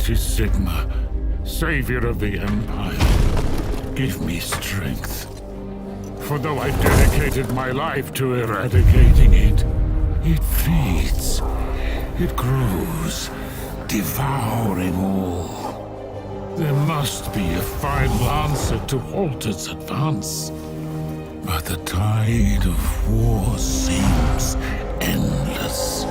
mighty Sigma, savior of the Empire, give me strength. For though I dedicated my life to eradicating it, it feeds, it grows, devouring all. There must be a final answer to halt its advance. But the tide of war seems endless.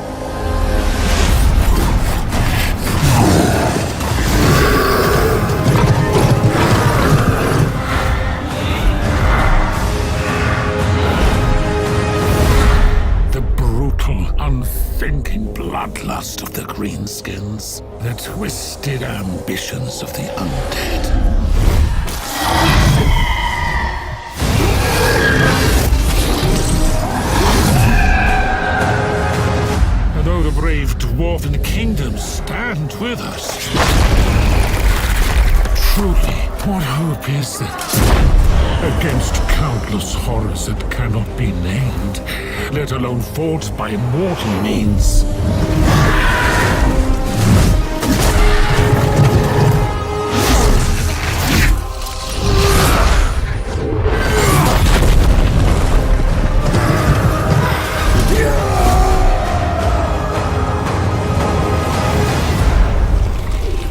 Unthinking bloodlust of the greenskins, the twisted ambitions of the undead. And though the brave dwarven kingdoms stand with us, truly, what hope is there? Against countless horrors that cannot be named, let alone fought by mortal means.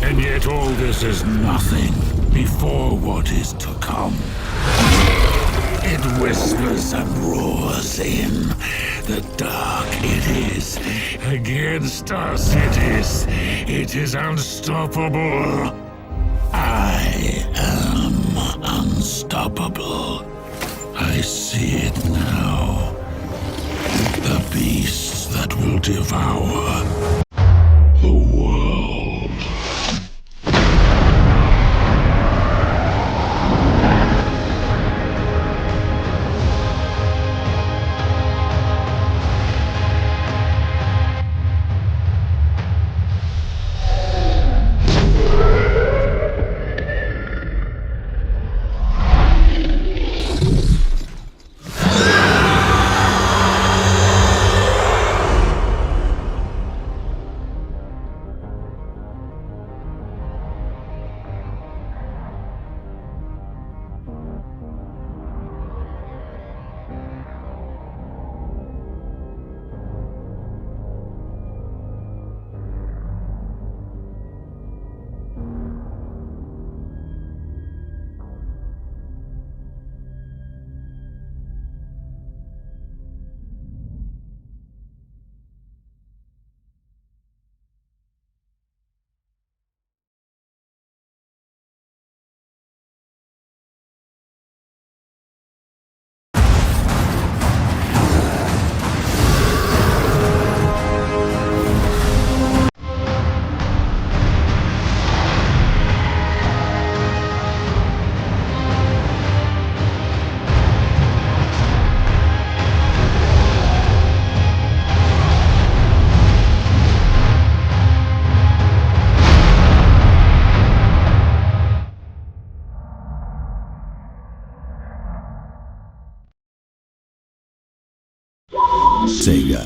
And yet all this is nothing before what is to come. It whispers and roars in. The dark it is. Against us it is unstoppable. I am unstoppable. I see it now. The beasts that will devour the world. Sega.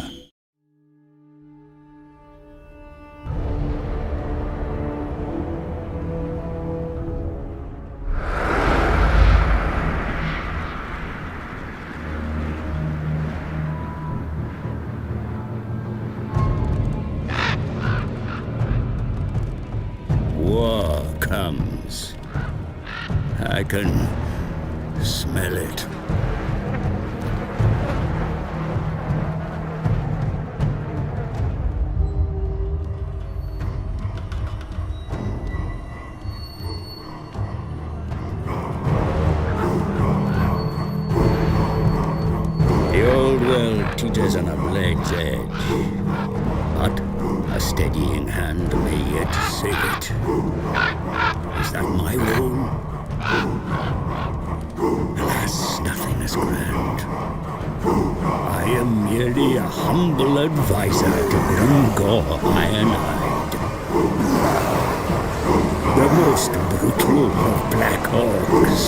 War comes. I can smell it. Teeters on a blade's edge, but a steadying hand may yet save it. Is that my role? Alas, nothing is grand. I am merely a humble advisor to Grimgor Ironhide, the most brutal of Black Orcs.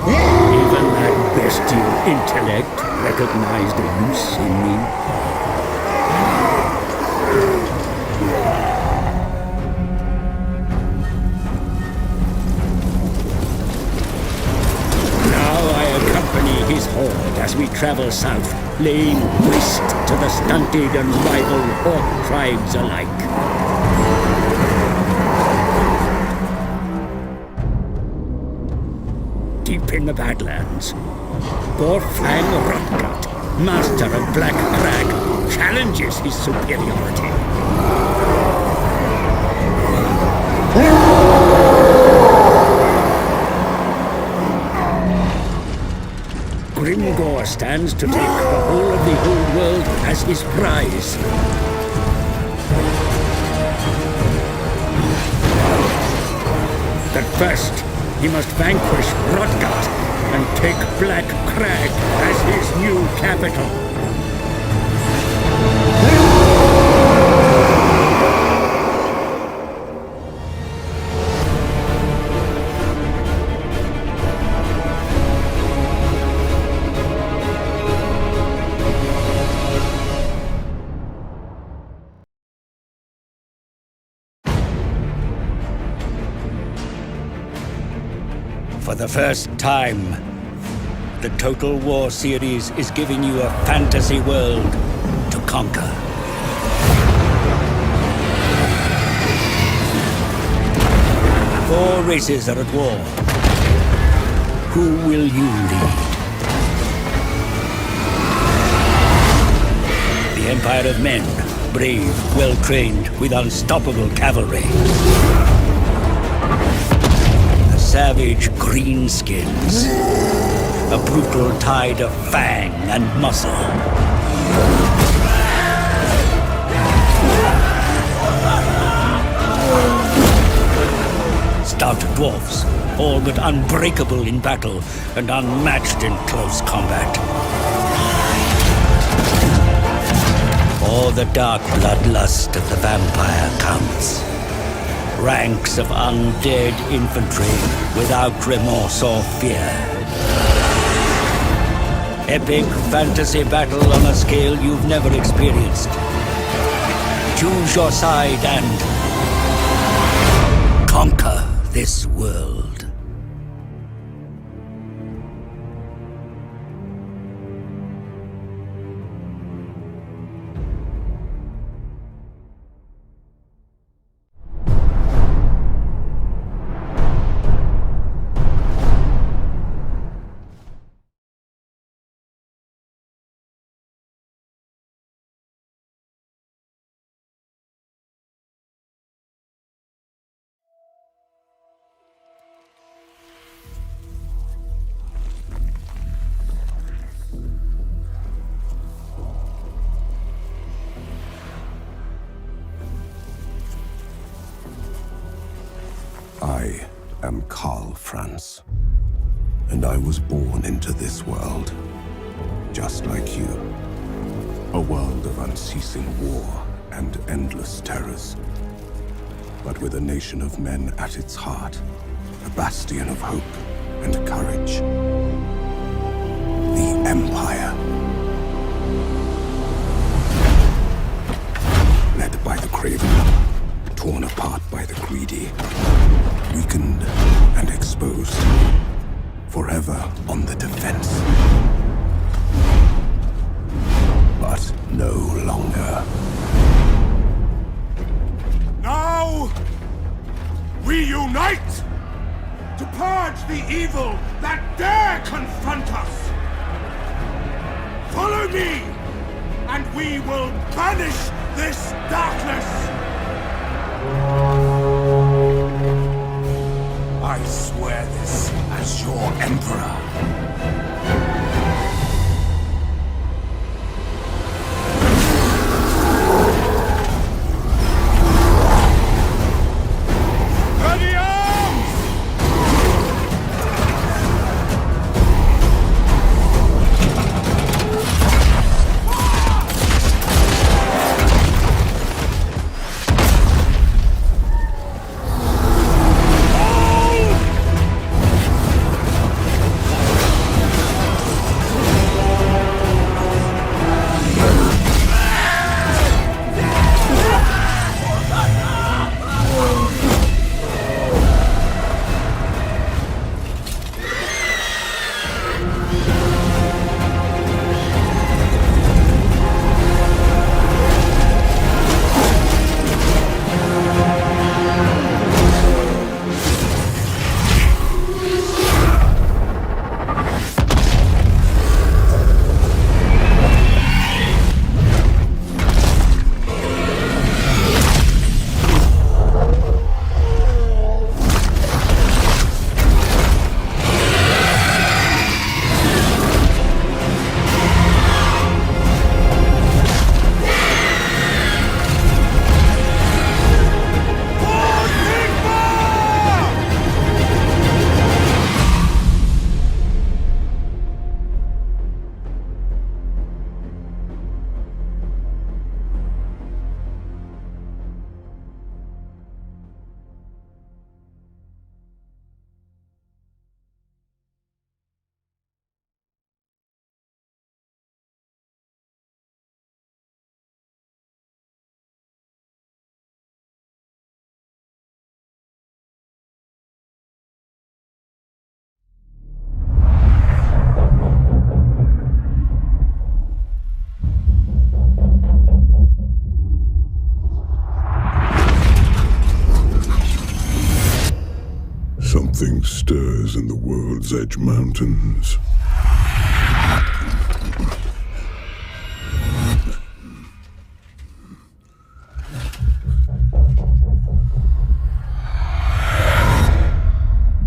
Even that bestial intellect recognized a use in me. as we travel south, laying waste to the stunted and rival orc tribes alike. Deep in the Badlands, Gorfang Rotgut, master of Black Crag, challenges his superiority. Grimgor stands to take the whole of the old world as his prize. But first, he must vanquish Rotgut and take Black Crag as his new capital. For the first time, the Total War series is giving you a fantasy world to conquer. 4 races are at war. Who will you lead? The Empire of Men, brave, well-trained, with unstoppable cavalry. Savage greenskins, a brutal tide of fang and muscle. Stout dwarfs, all but unbreakable in battle and unmatched in close combat. Or the dark bloodlust of the vampire counts. Ranks of undead infantry without remorse or fear. Epic fantasy battle on a scale you've never experienced. Choose your side and conquer this world. I am Karl Franz, and I was born into this world, just like you. A world of unceasing war and endless terrors. But with a nation of men at its heart, a bastion of hope and courage. The Empire. Led by the craven, torn apart by the greedy, weakened and exposed, forever on the defense. But no longer. Now, we unite to purge the evil that dare confront us. Follow me, and we will banish this darkness. I swear this as your emperor. Ready arms! stirs in the World's Edge Mountains.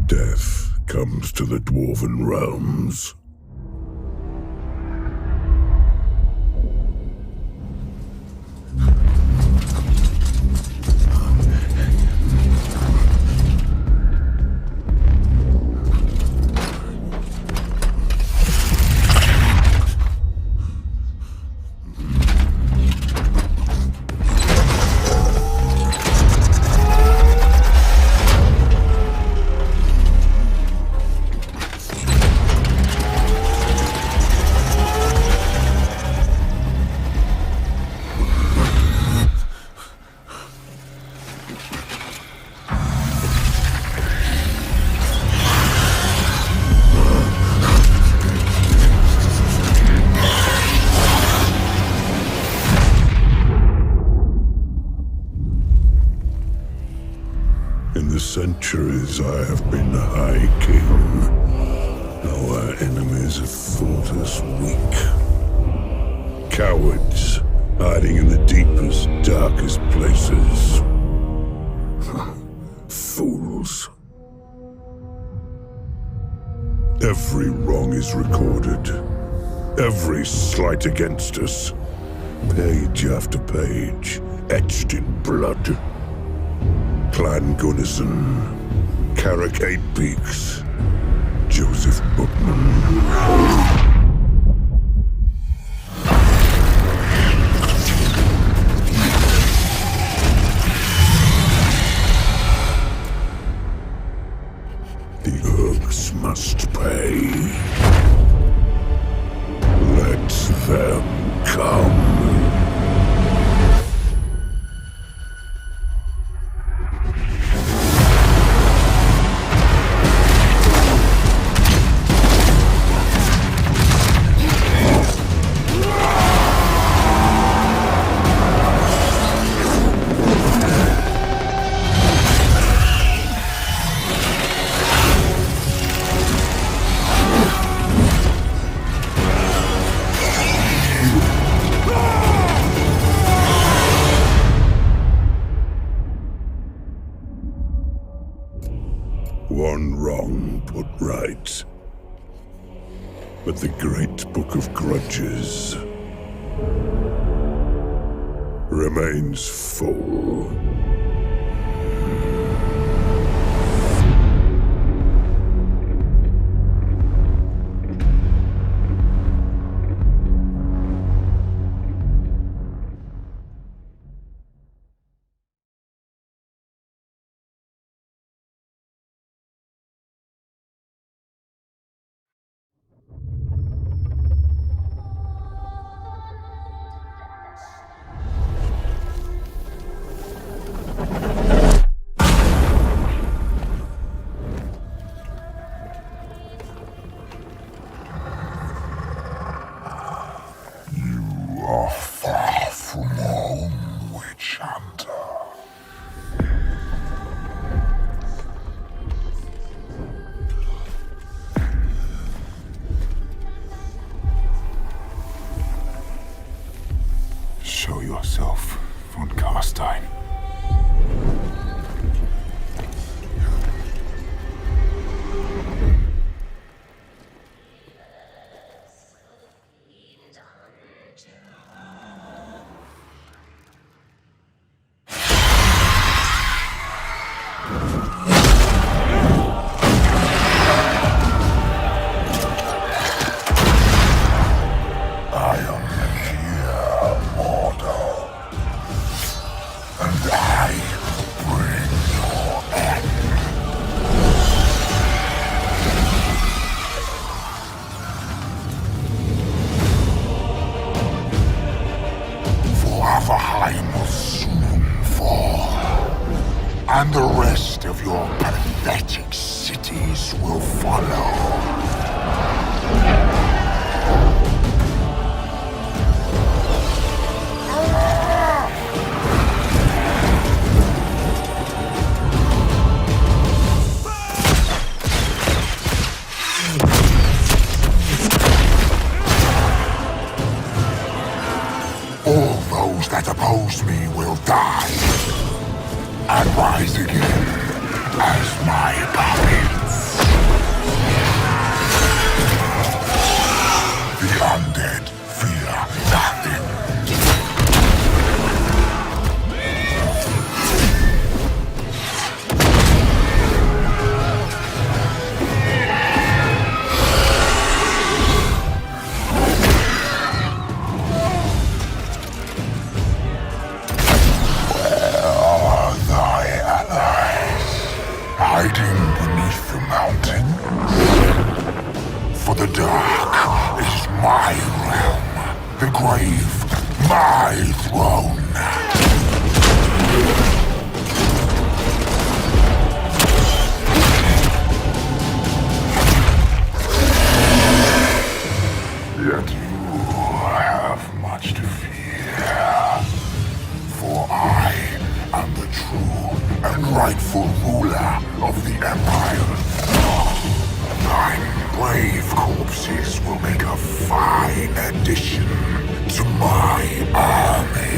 Death comes to the Dwarven realms. In the centuries I have been High King, our enemies have thought us weak. Cowards, hiding in the deepest, darkest places. Fools. Every wrong is recorded. Every slight against us. Page after page, etched in blood. Clan Gunnison, Carrick Eight Peaks, Joseph Bookman. The Urks must pay. Let them come. One wrong put right. But the great book of grudges remains full. Show yourself, von Karstein. Warhammer will soon fall, and the rest of your pathetic cities will follow. oppose me will die and rise again as my puppets. The undead fear nothing. Hiding beneath the mountain? For the dark is my realm, the grave my throne. Yet you have much to fear, for I am the true and rightful ruler of the Empire. Thine brave corpses will make a fine addition to my army.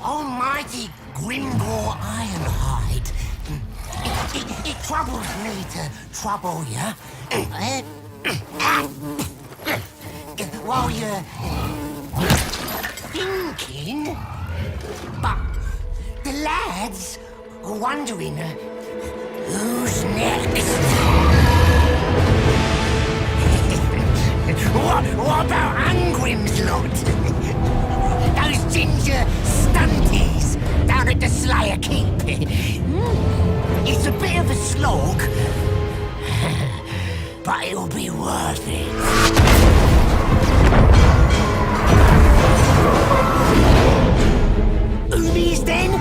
Almighty Grimgore Ironhide. It troubles me to trouble you. While you're thinking. But the lads are wondering who's next. What about Angrim's lot? Those ginger stunties down at the Slayer Keep. It's a bit of a slog, but it'll be worth it. Umis then?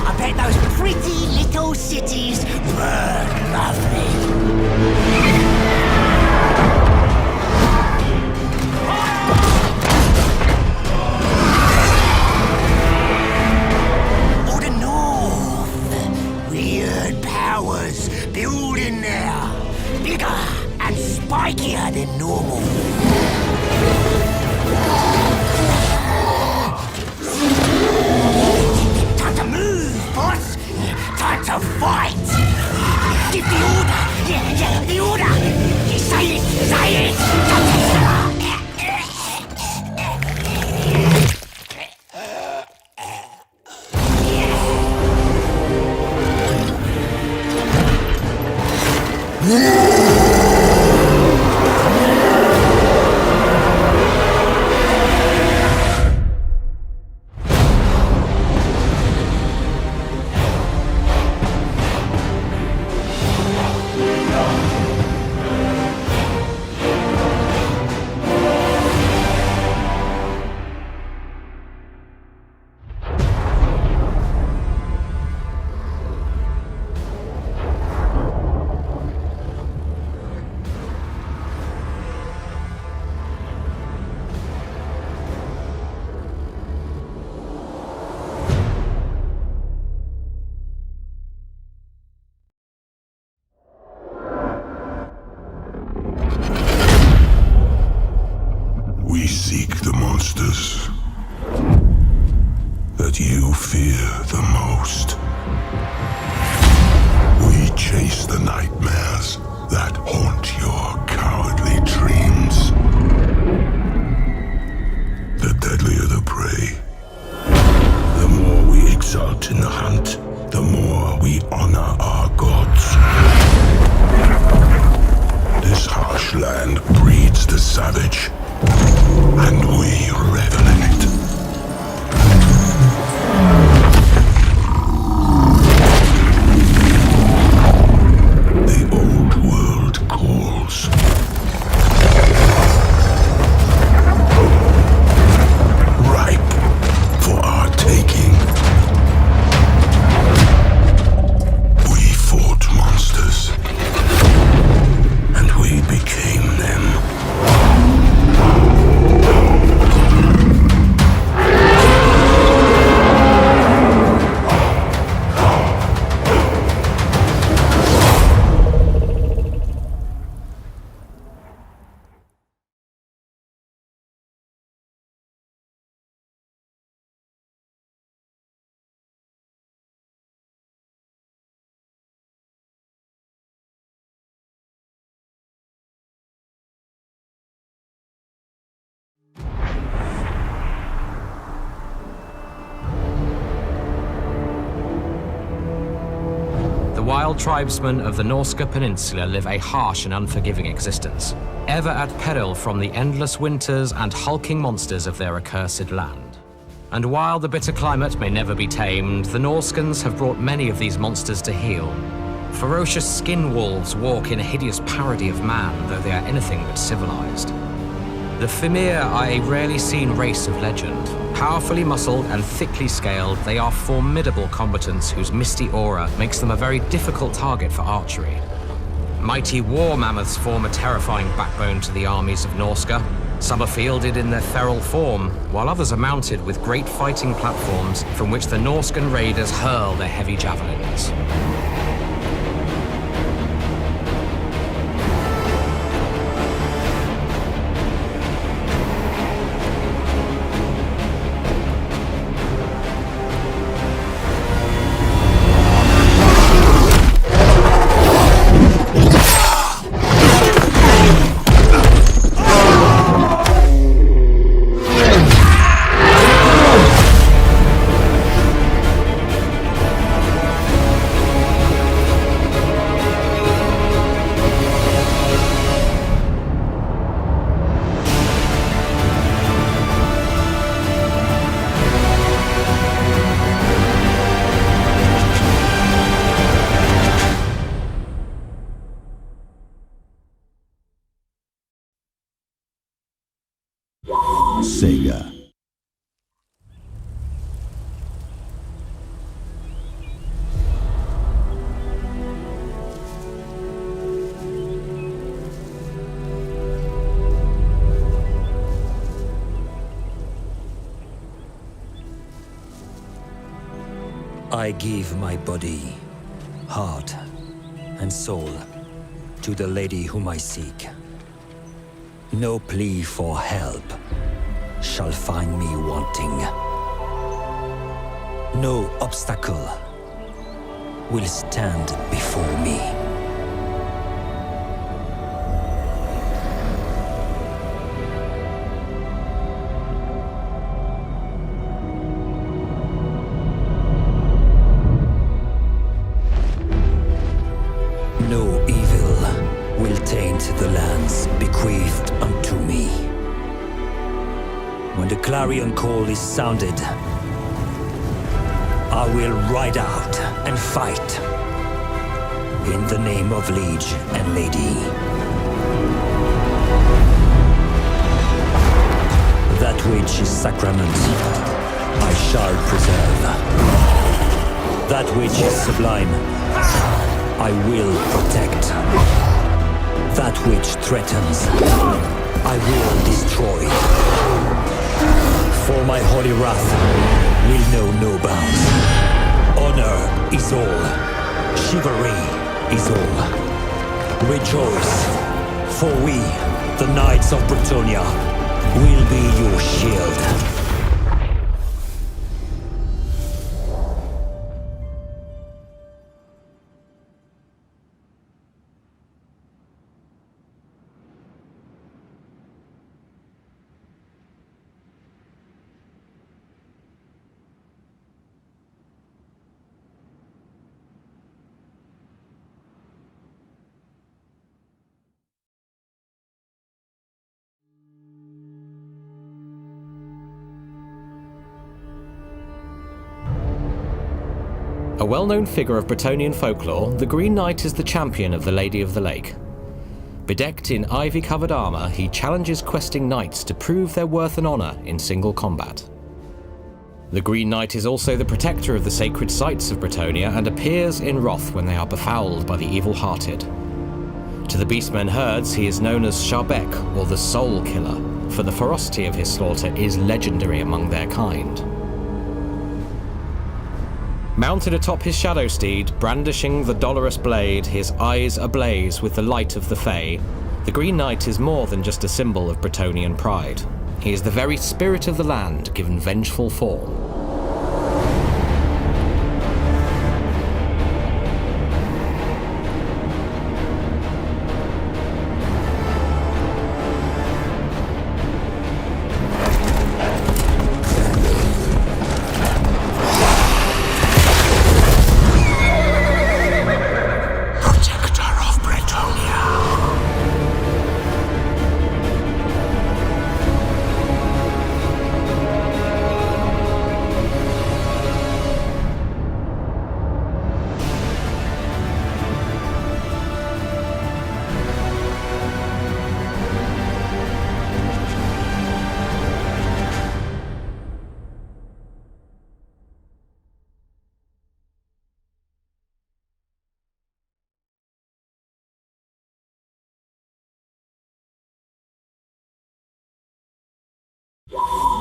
I bet those pretty little cities burn lovely. Building there, bigger and spikier than normal. Time to move, boss. Time to fight. Give the order. Yeah, the order. Say it. monsters that you fear the most. We chase the nightmares that haunt your cowardly dreams. The deadlier the prey, the more we exult in the hunt, the more we honor our gods. This harsh land breeds the savage, and we revel in it. The old world calls. Ripe for our taking. We fought monsters, and we became them. The wild tribesmen of the Norska Peninsula live a harsh and unforgiving existence, ever at peril from the endless winters and hulking monsters of their accursed land. And while the bitter climate may never be tamed, the Norskans have brought many of these monsters to heel. Ferocious skin wolves walk in a hideous parody of man, though they are anything but civilized. The Fimir are a rarely seen race of legend. Powerfully muscled and thickly scaled, they are formidable combatants whose misty aura makes them a very difficult target for archery. Mighty war mammoths form a terrifying backbone to the armies of Norska. Some are fielded in their feral form, while others are mounted with great fighting platforms from which the Norskan raiders hurl their heavy javelins. Sega. I give my body, heart, and soul to the lady whom I seek. No plea for help shall find me wanting. No obstacle will stand before me. No evil will taint the lands bequeathed unto me. When the clarion call is sounded, I will ride out and fight in the name of liege and lady. That which is sacrament, I shall preserve. That which is sublime, I will protect. That which threatens, I will destroy. For my holy wrath will know no bounds. Honor is all. Chivalry is all. Rejoice, for we, the Knights of Bretonnia, will be your shield. A well-known figure of Bretonnian folklore, the Green Knight is the champion of the Lady of the Lake. Bedecked in ivy-covered armor, he challenges questing knights to prove their worth and honor in single combat. The Green Knight is also the protector of the sacred sites of Bretonnia and appears in wrath when they are befouled by the evil-hearted. To the beastmen herds, he is known as Sharbek, or the Soul Killer, for the ferocity of his slaughter is legendary among their kind. Mounted atop his shadow steed, brandishing the dolorous blade, his eyes ablaze with the light of the Fae, the Green Knight is more than just a symbol of Bretonnian pride. He is the very spirit of the land given vengeful form.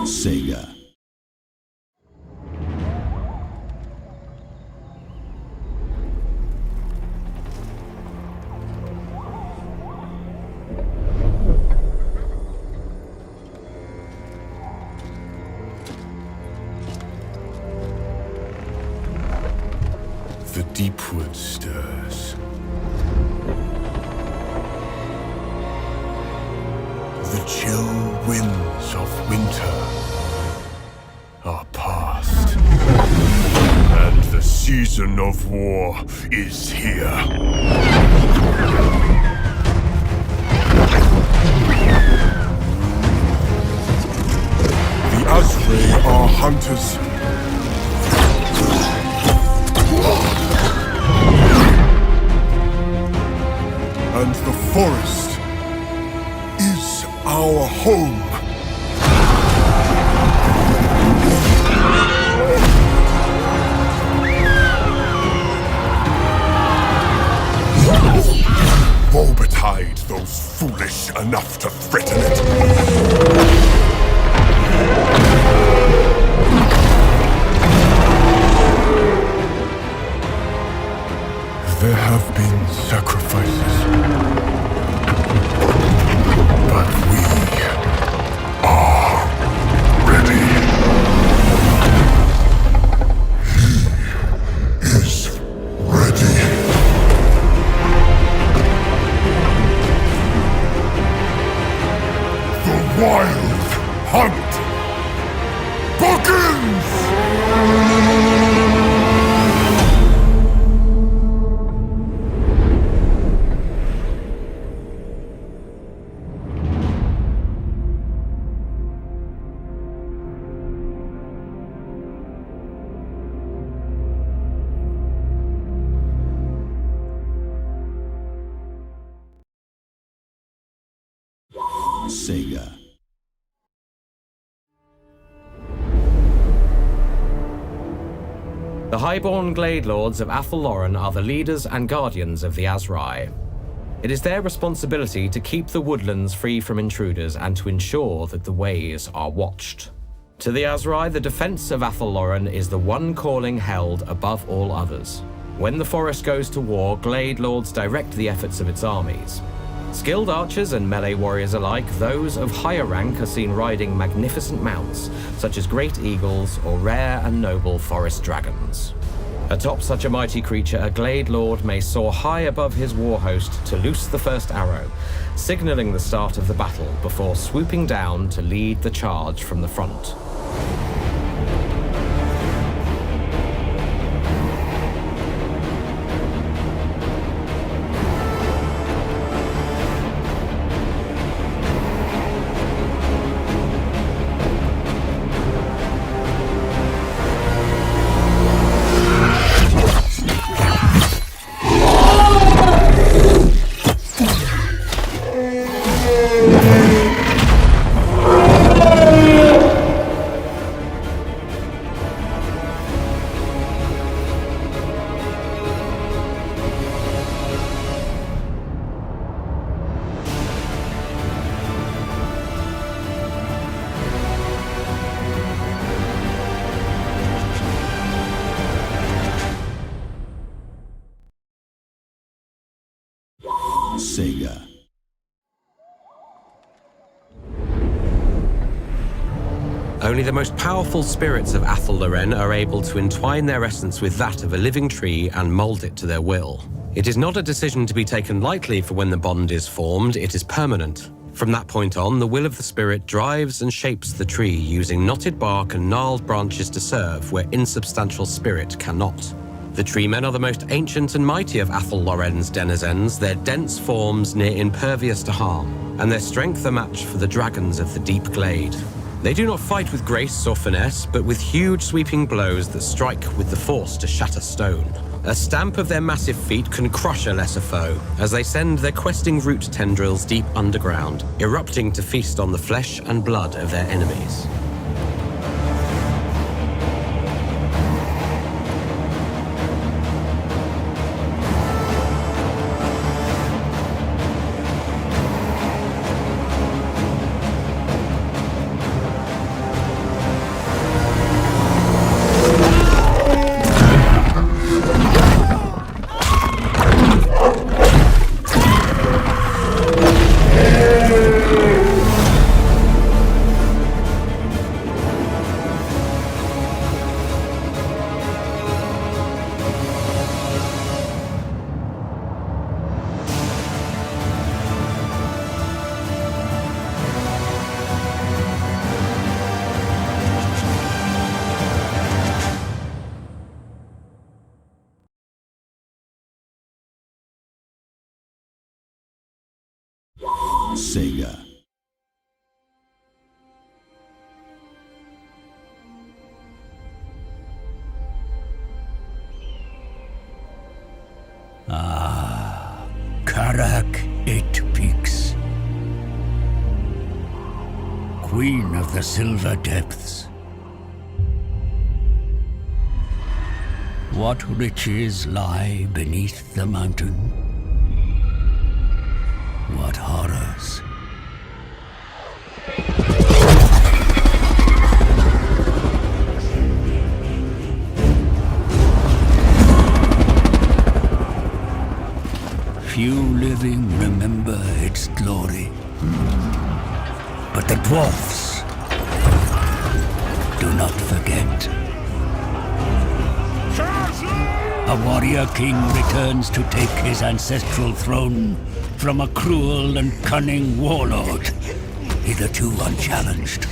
Sega. The deepwood stirs. The chill winds of winter are past, and the season of war is here. The Azrae are hunters. And the forest is our home. Woe betide those foolish enough to threaten it. There have been sacrifices, but we are ready. He is ready. The wild hunt begins! Sega. The highborn Glade Lords of Athelloren are the leaders and guardians of the Azrae. It is their responsibility to keep the woodlands free from intruders and to ensure that the ways are watched. To the Azrae, the defense of Athelloren is the one calling held above all others. When the forest goes to war, Glade Lords direct the efforts of its armies. Skilled archers and melee warriors alike, those of higher rank are seen riding magnificent mounts, such as great eagles or rare and noble forest dragons. Atop such a mighty creature, a Glade Lord may soar high above his war host to loose the first arrow, signaling the start of the battle before swooping down to lead the charge from the front. Sega. Only the most powerful spirits of Athel Loren are able to entwine their essence with that of a living tree and mold it to their will. It is not a decision to be taken lightly, for when the bond is formed, it is permanent. From that point on, the will of the spirit drives and shapes the tree, using knotted bark and gnarled branches to serve where insubstantial spirit cannot. The tree men are the most ancient and mighty of Athel Loren's denizens, their dense forms near impervious to harm, and their strength a match for the dragons of the deep glade. They do not fight with grace or finesse, but with huge sweeping blows that strike with the force to shatter stone. A stamp of their massive feet can crush a lesser foe, as they send their questing root tendrils deep underground, erupting to feast on the flesh and blood of their enemies. Sega. Karak 8 Peaks, Queen of the Silver Depths. What riches lie beneath the mountain? What horrors? Few living remember its glory, but the dwarfs do not forget. A warrior king returns to take his ancestral throne from a cruel and cunning warlord, hitherto unchallenged.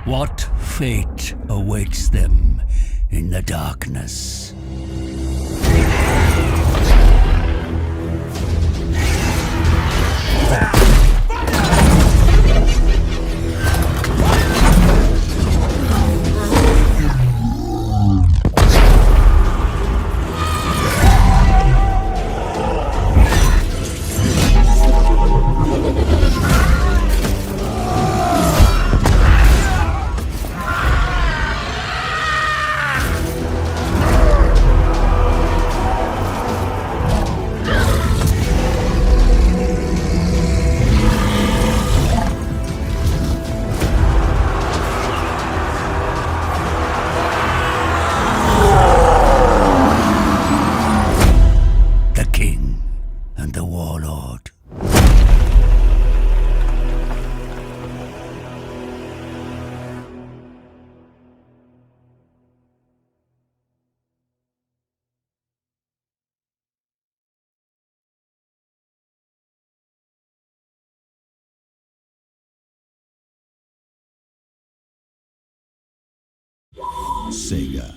What fate awaits them in the darkness? Sega.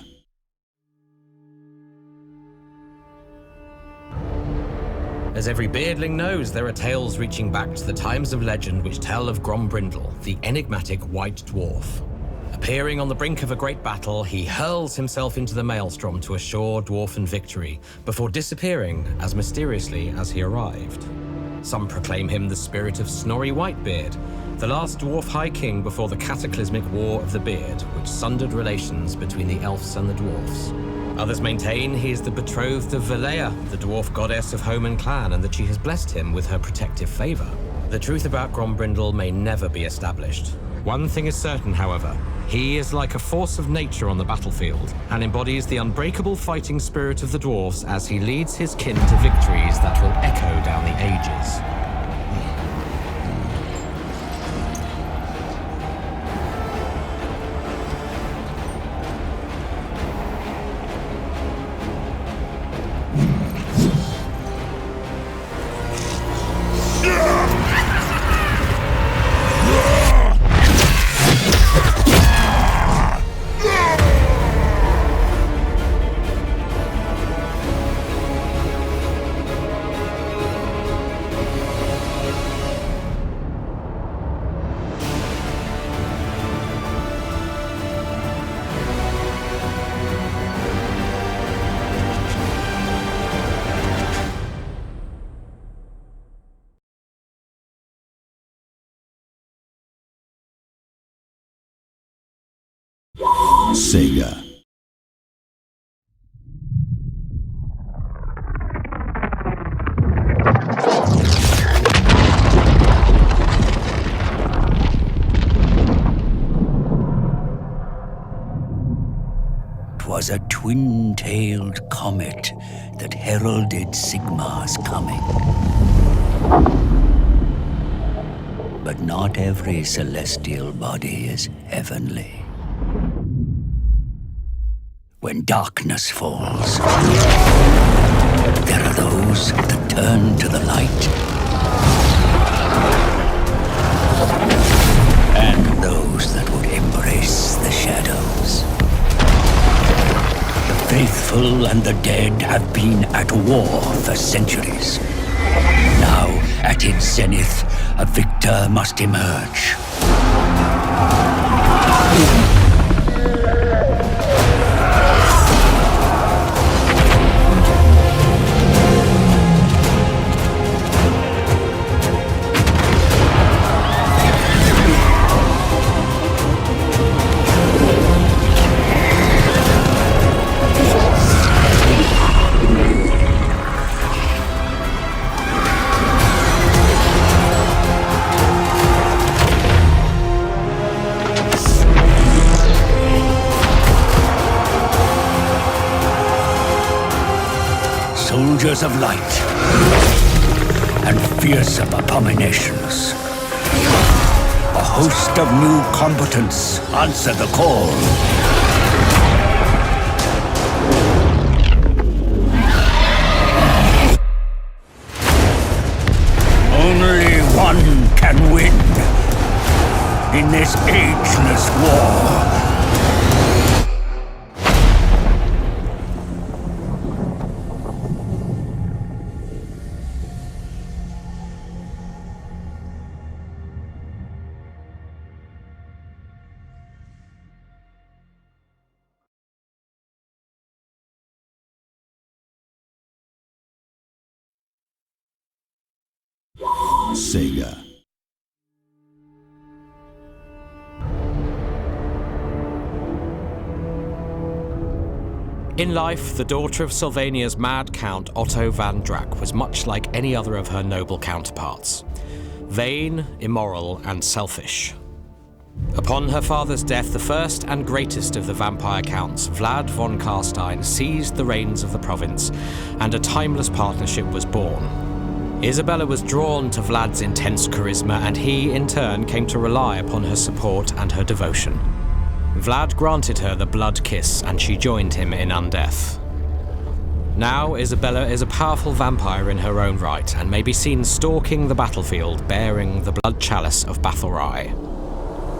As every beardling knows, there are tales reaching back to the times of legend which tell of Grombrindle, the enigmatic white dwarf. Appearing on the brink of a great battle, he hurls himself into the maelstrom to assure dwarfen victory, before disappearing as mysteriously as he arrived. Some proclaim him the spirit of Snorri Whitebeard, the last dwarf high king before the cataclysmic War of the Beard, which sundered relations between the elves and the dwarfs. Others maintain he is the betrothed of Velea, the dwarf goddess of home and clan, and that she has blessed him with her protective favor. The truth about Grombrindle may never be established. One thing is certain, however. He is like a force of nature on the battlefield, and embodies the unbreakable fighting spirit of the dwarves as he leads his kin to victories that will echo down the ages. Sega. Was a twin-tailed comet that heralded Sigmar's coming. But not every celestial body is heavenly. When darkness falls, there are those that turn to the light, and those that would embrace the shadows. The faithful and the dead have been at war for centuries. Now, at its zenith, a victor must emerge. Soldiers of light and fearsome abominations. A host of new combatants answer the call. Only one can win in this ageless war. Sega. In life, the daughter of Sylvania's mad count Otto van Drack was much like any other of her noble counterparts. Vain, immoral, and selfish. Upon her father's death, the first and greatest of the vampire counts, Vlad von Carstein, seized the reins of the province, and a timeless partnership was born. Isabella was drawn to Vlad's intense charisma, and he, in turn, came to rely upon her support and her devotion. Vlad granted her the blood kiss, and she joined him in undeath. Now, Isabella is a powerful vampire in her own right, and may be seen stalking the battlefield, bearing the blood chalice of Bathorai.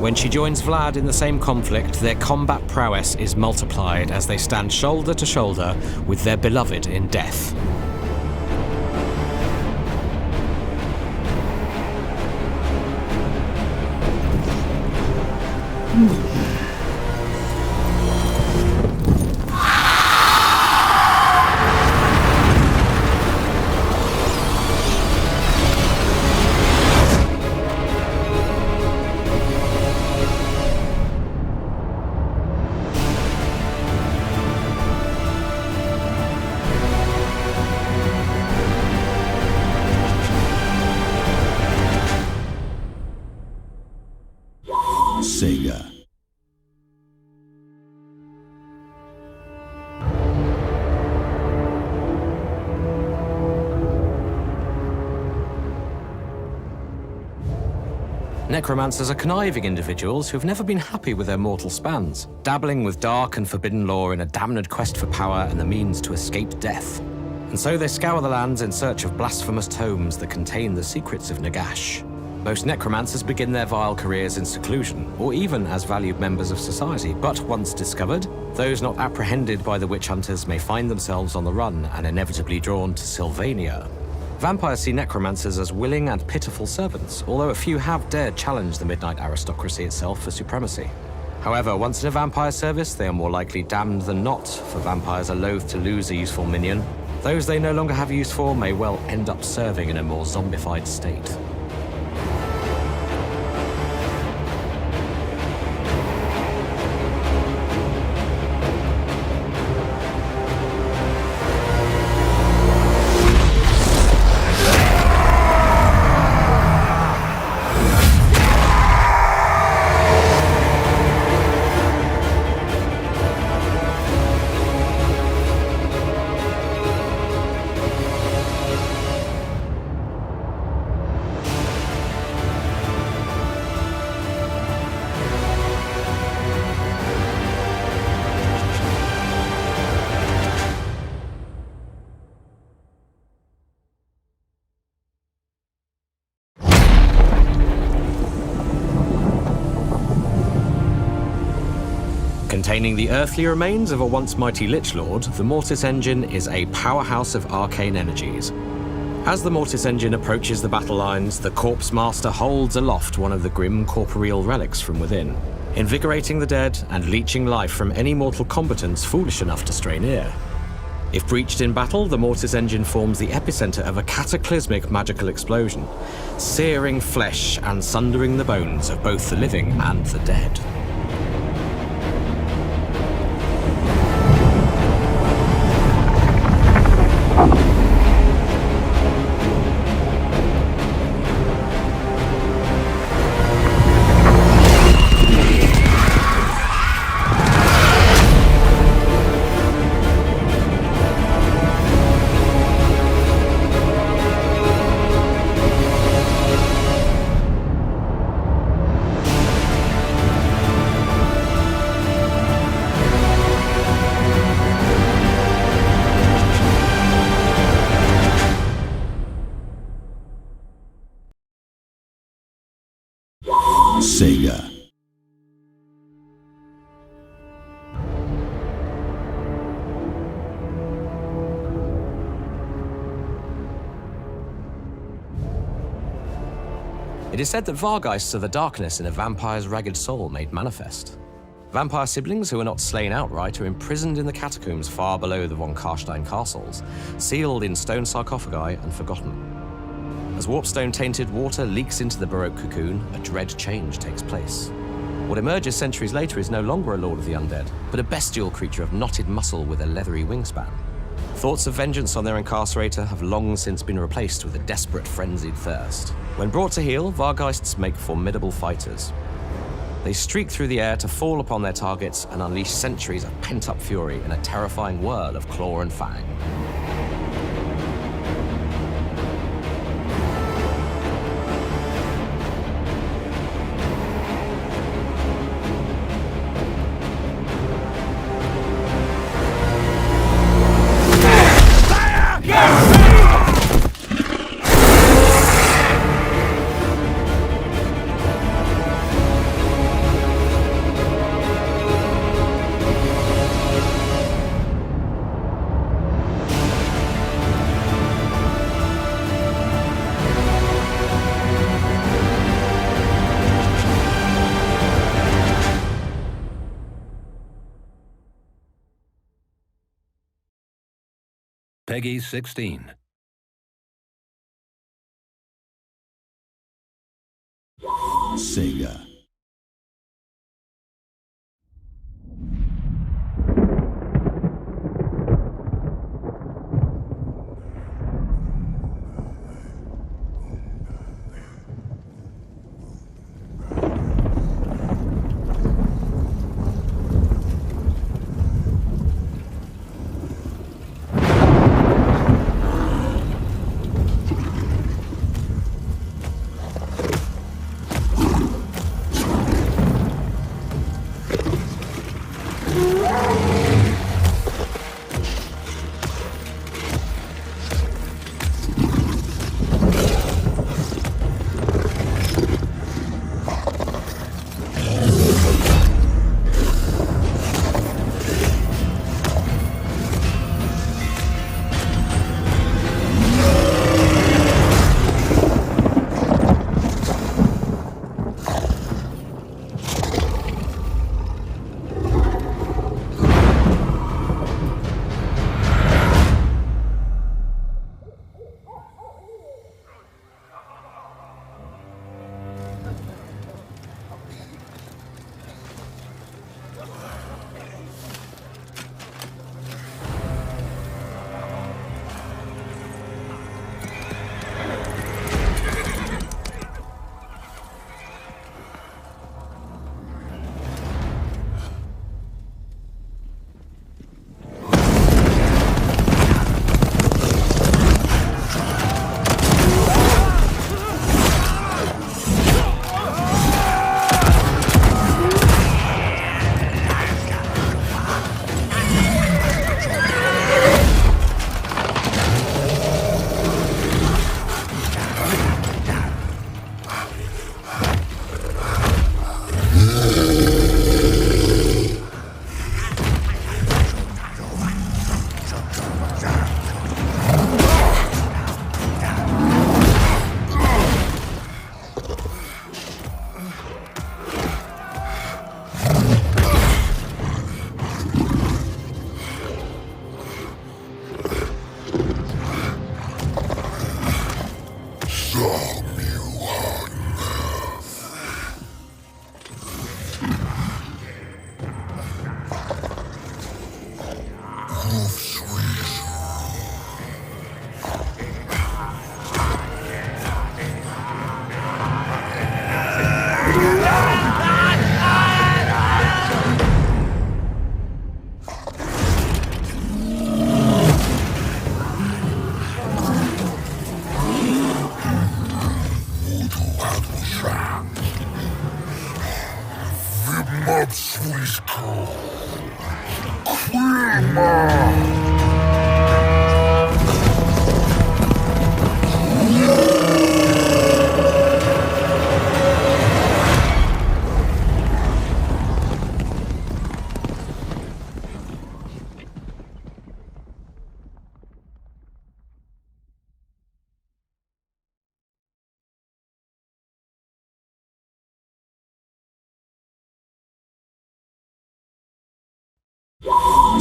When she joins Vlad in the same conflict, their combat prowess is multiplied as they stand shoulder to shoulder with their beloved in death. Sega. Necromancers are conniving individuals who have never been happy with their mortal spans, dabbling with dark and forbidden lore in a damned quest for power and the means to escape death. And so they scour the lands in search of blasphemous tomes that contain the secrets of Nagash. Most necromancers begin their vile careers in seclusion, or even as valued members of society, but once discovered, those not apprehended by the witch hunters may find themselves on the run and inevitably drawn to Sylvania. Vampires see necromancers as willing and pitiful servants, although a few have dared challenge the midnight aristocracy itself for supremacy. However, once in a vampire service, they are more likely damned than not, for vampires are loath to lose a useful minion. Those they no longer have use for may well end up serving in a more zombified state. Containing the earthly remains of a once mighty Lich Lord, the Mortis Engine is a powerhouse of arcane energies. As the Mortis Engine approaches the battle lines, the Corpse Master holds aloft one of the grim corporeal relics from within, invigorating the dead and leeching life from any mortal combatants foolish enough to stray near. If breached in battle, the Mortis Engine forms the epicenter of a cataclysmic magical explosion, searing flesh and sundering the bones of both the living and the dead. Sega. It is said that Vargheists are the darkness in a vampire's ragged soul made manifest. Vampire siblings who are not slain outright are imprisoned in the catacombs far below the von Karstein castles, sealed in stone sarcophagi and forgotten. As warpstone-tainted water leaks into the Baroque cocoon, a dread change takes place. What emerges centuries later is no longer a lord of the undead, but a bestial creature of knotted muscle with a leathery wingspan. Thoughts of vengeance on their incarcerator have long since been replaced with a desperate, frenzied thirst. When brought to heel, Vargheists make formidable fighters. They streak through the air to fall upon their targets and unleash centuries of pent-up fury in a terrifying whirl of claw and fang. Peggy 16. Sega.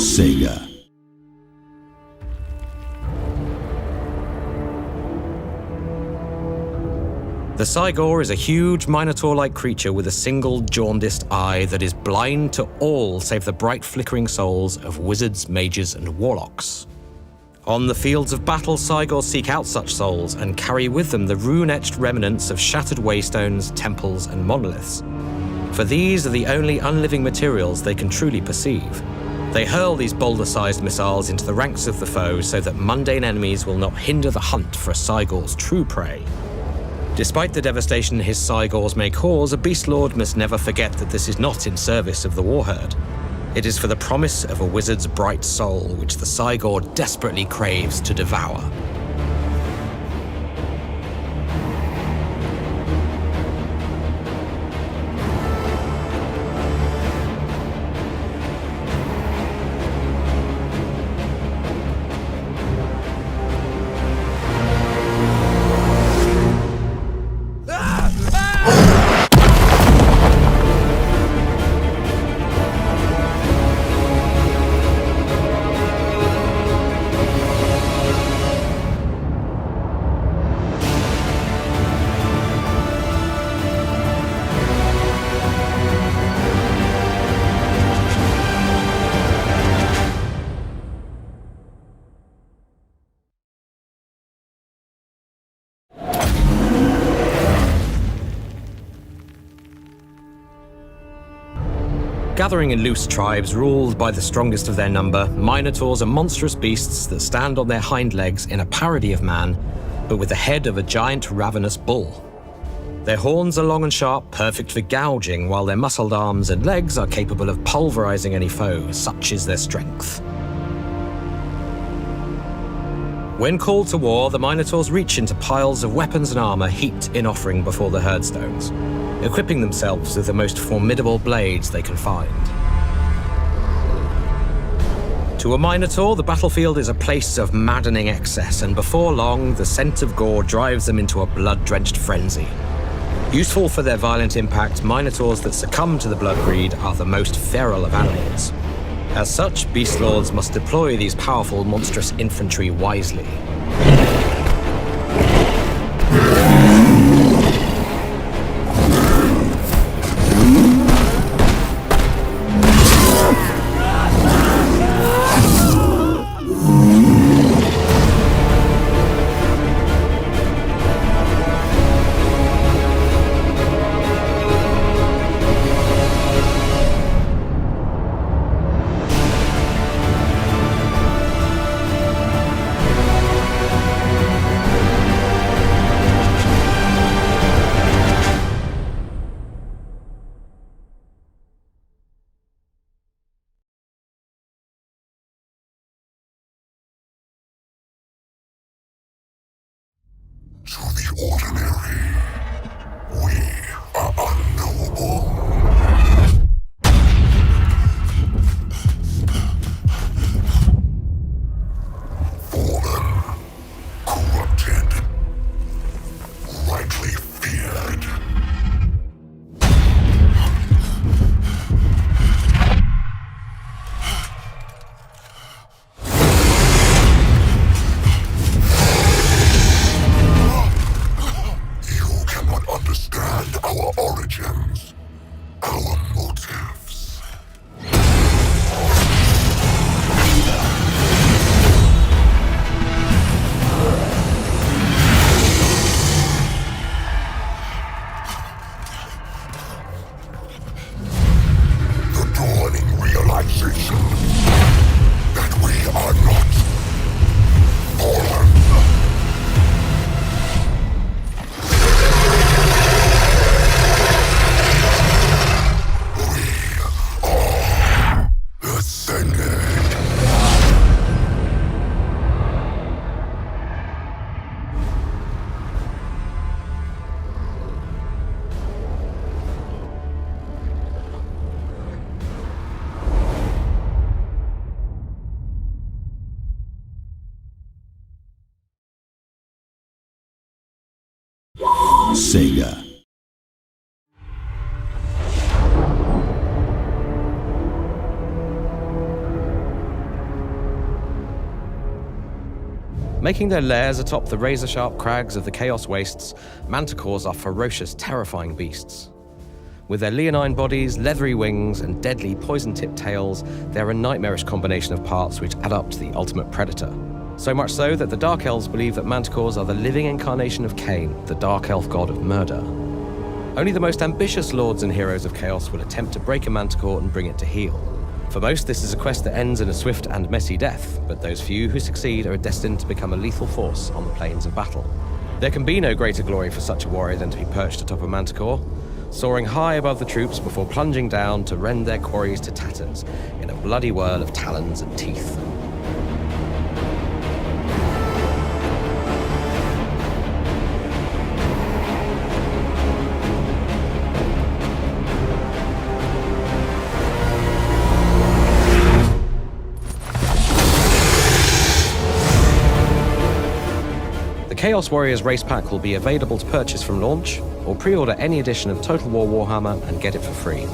Sega. The Cygor is a huge Minotaur-like creature with a single jaundiced eye that is blind to all save the bright flickering souls of wizards, mages, and warlocks. On the fields of battle, Cygors seek out such souls and carry with them the rune-etched remnants of shattered waystones, temples, and monoliths. For these are the only unliving materials they can truly perceive. They hurl these boulder-sized missiles into the ranks of the foe so that mundane enemies will not hinder the hunt for a Cygor's true prey. Despite the devastation his Cygors may cause, a Beast Lord must never forget that this is not in service of the Warherd. It is for the promise of a wizard's bright soul, which the Cygor desperately craves to devour. Gathering in loose tribes ruled by the strongest of their number, Minotaurs are monstrous beasts that stand on their hind legs in a parody of man, but with the head of a giant ravenous bull. Their horns are long and sharp, perfect for gouging, while their muscled arms and legs are capable of pulverizing any foe, such is their strength. When called to war, the Minotaurs reach into piles of weapons and armor heaped in offering before the herdstones, equipping themselves with the most formidable blades they can find. To a Minotaur, the battlefield is a place of maddening excess, and before long, the scent of gore drives them into a blood-drenched frenzy. Useful for their violent impact, Minotaurs that succumb to the blood greed are the most feral of animals. As such, Beast Lords must deploy these powerful, monstrous infantry wisely. To the ordinary, we are unknowable. Fallen, corrupted, rightly feared. You cannot understand our origins, our motives. The dawning realization that we are not fallen. Ascended. Sega. Making their lairs atop the razor-sharp crags of the Chaos Wastes, manticores are ferocious, terrifying beasts. With their leonine bodies, leathery wings, and deadly poison-tipped tails, they're a nightmarish combination of parts which add up to the ultimate predator. So much so that the Dark Elves believe that manticores are the living incarnation of Cain, the Dark Elf god of murder. Only the most ambitious lords and heroes of Chaos will attempt to break a manticore and bring it to heel. For most, this is a quest that ends in a swift and messy death, but those few who succeed are destined to become a lethal force on the plains of battle. There can be no greater glory for such a warrior than to be perched atop a manticore, soaring high above the troops before plunging down to rend their quarries to tatters in a bloody whirl of talons and teeth. The Chaos Warriors race pack will be available to purchase from launch, or pre-order any edition of Total War Warhammer and get it for free.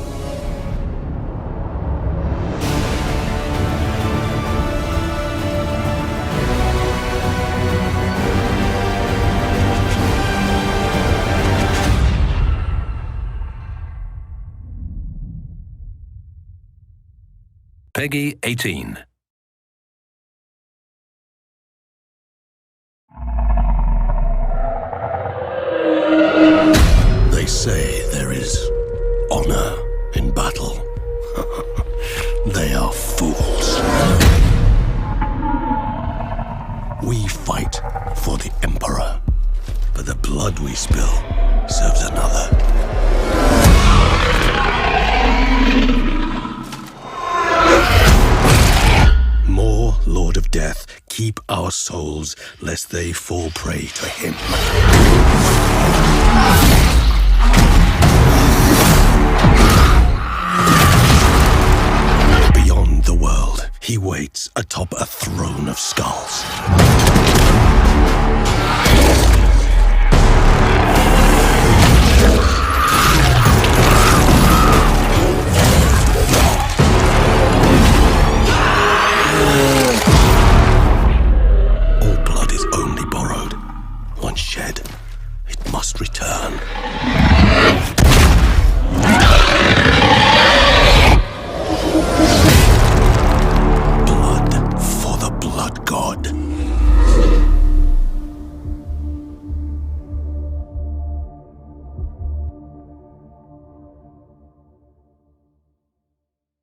Peggy 18. They say there is honor in battle. We fight for the Emperor, but the blood we spill serves another. More, Lord of Death, keep our souls, lest they fall prey to him. Beyond the world, he waits atop a throne of skulls.